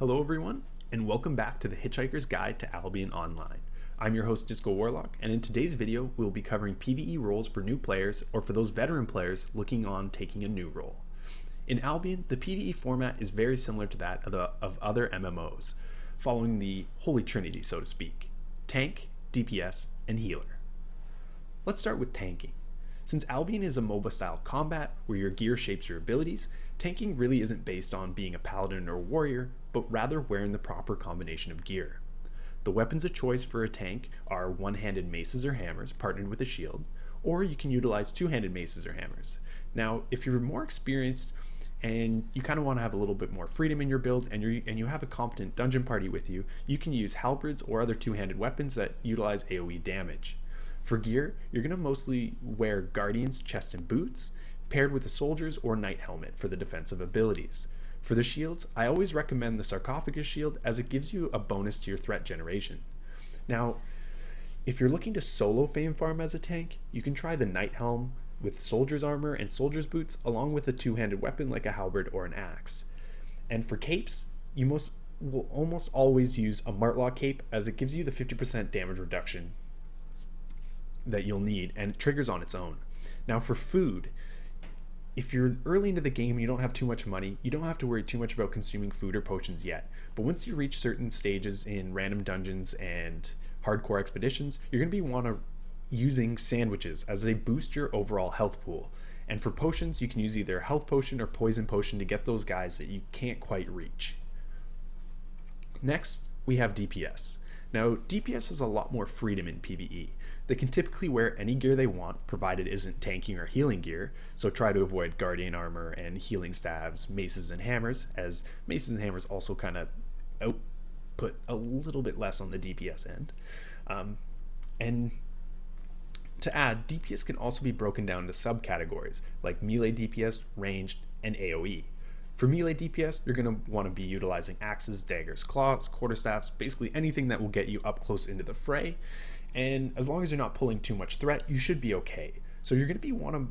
Hello everyone, and welcome back to the Hitchhiker's Guide to Albion Online. I'm your host DiscoWarlock, and in today's video we'll be covering PvE roles for new players or for those veteran players looking on taking a new role. In Albion, the PvE format is very similar to that of other MMOs, following the Holy Trinity, so to speak: tank, DPS, and healer. Let's start with tanking. Since Albion is a MOBA style combat where your gear shapes your abilities, tanking really isn't based on being a paladin or warrior, but rather wearing the proper combination of gear. The weapons of choice for a tank are one-handed maces or hammers partnered with a shield, or you can utilize two-handed maces or hammers. Now, if you're more experienced and you kind of want to have a little bit more freedom in your build and you have a competent dungeon party with you, you can use halberds or other two-handed weapons that utilize AoE damage. For gear, you're going to mostly wear Guardian's chest and boots, paired with a soldier's or knight helmet for the defensive abilities. For the shields, I always recommend the sarcophagus shield as it gives you a bonus to your threat generation. Now, if you're looking to solo fame farm as a tank, you can try the knight helm with soldier's armor and soldier's boots along with a two-handed weapon like a halberd or an axe. And for capes, you will almost always use a Martlock cape as it gives you the 50% damage reduction that you'll need, and it triggers on its own. Now for food, if you're early into the game and you don't have too much money, you don't have to worry too much about consuming food or potions yet. But once you reach certain stages in random dungeons and hardcore expeditions, you're going to be using sandwiches as they boost your overall health pool. And for potions, you can use either a health potion or poison potion to get those guys that you can't quite reach. Next, we have DPS. Now, DPS has a lot more freedom in PvE. They can typically wear any gear they want, provided it isn't tanking or healing gear, so try to avoid guardian armor and healing staves, maces and hammers, as maces and hammers also kind of output a little bit less on the DPS end. And to add, DPS can also be broken down into subcategories, like melee DPS, ranged, and AoE. For melee DPS, you're going to want to be utilizing axes, daggers, claws, quarterstaffs, basically anything that will get you up close into the fray. And as long as you're not pulling too much threat, you should be okay. So you're going to want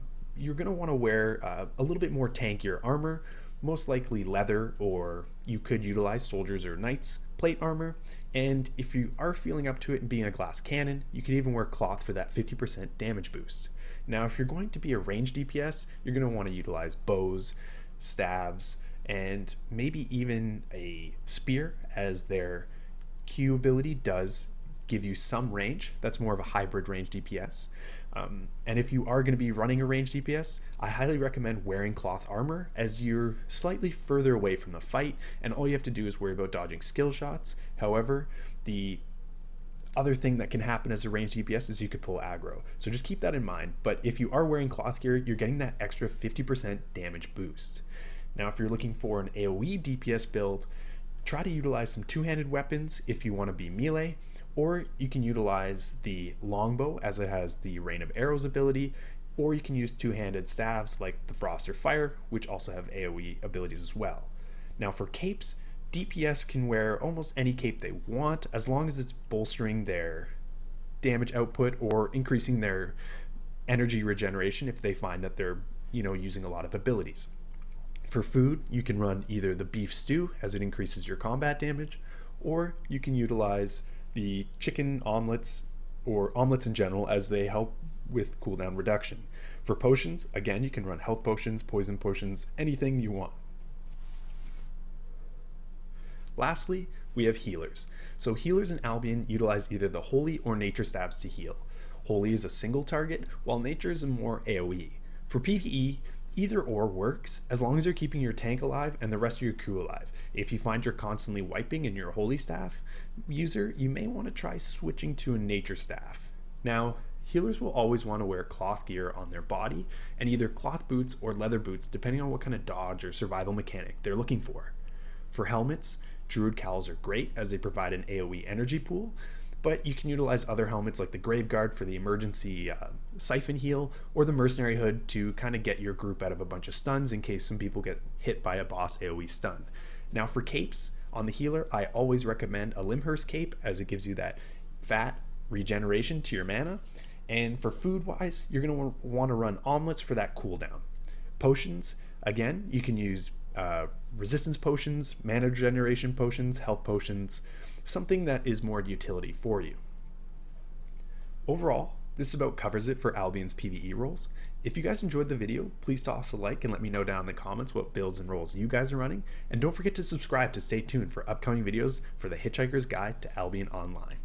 to wear a little bit more tankier armor, most likely leather, or you could utilize soldiers or knights plate armor. And if you are feeling up to it and being a glass cannon, you could even wear cloth for that 50% damage boost. Now, if you're going to be a ranged DPS, you're going to want to utilize bows, staves, and maybe even a spear, as their Q ability does give you some range. That's more of a hybrid range DPS. And if you are going to be running a range DPS, I highly recommend wearing cloth armor, as you're slightly further away from the fight and all you have to do is worry about dodging skill shots. However, the other thing that can happen as a ranged DPS is you could pull aggro. So just keep that in mind. But if you are wearing cloth gear, you're getting that extra 50% damage boost. Now, if you're looking for an AoE DPS build, try to utilize some two-handed weapons if you want to be melee, or you can utilize the longbow as it has the rain of arrows ability, or you can use two-handed staves like the frost or fire, which also have AoE abilities as well. Now for capes, DPS can wear almost any cape they want as long as it's bolstering their damage output or increasing their energy regeneration if they find that they're using a lot of abilities. For food, you can run either the beef stew as it increases your combat damage, or you can utilize the chicken omelets or omelets in general as they help with cooldown reduction. For potions, again, you can run health potions, poison potions, anything you want. Lastly, we have healers. So healers in Albion utilize either the Holy or Nature staves to heal. Holy is a single target, while Nature is a more AoE. For PvE, either or works, as long as you're keeping your tank alive and the rest of your crew alive. If you find you're constantly wiping in your Holy staff user, you may want to try switching to a Nature staff. Now, healers will always want to wear cloth gear on their body, and either cloth boots or leather boots, depending on what kind of dodge or survival mechanic they're looking for. For helmets, Druid cowls are great as they provide an AoE energy pool, but you can utilize other helmets like the Grave Guard for the emergency siphon heal, or the Mercenary Hood to kind of get your group out of a bunch of stuns in case some people get hit by a boss AoE stun. Now for capes, on the healer, I always recommend a Limhurst cape as it gives you that fat regeneration to your mana. And for food wise, you're going to want to run omelets for that cooldown. Potions, again, you can use resistance potions, mana generation potions, health potions, something that is more utility for you. Overall, this about covers it for Albion's PvE roles. If you guys enjoyed the video, please toss a like and let me know down in the comments what builds and roles you guys are running. And don't forget to subscribe to stay tuned for upcoming videos for the Hitchhiker's Guide to Albion Online.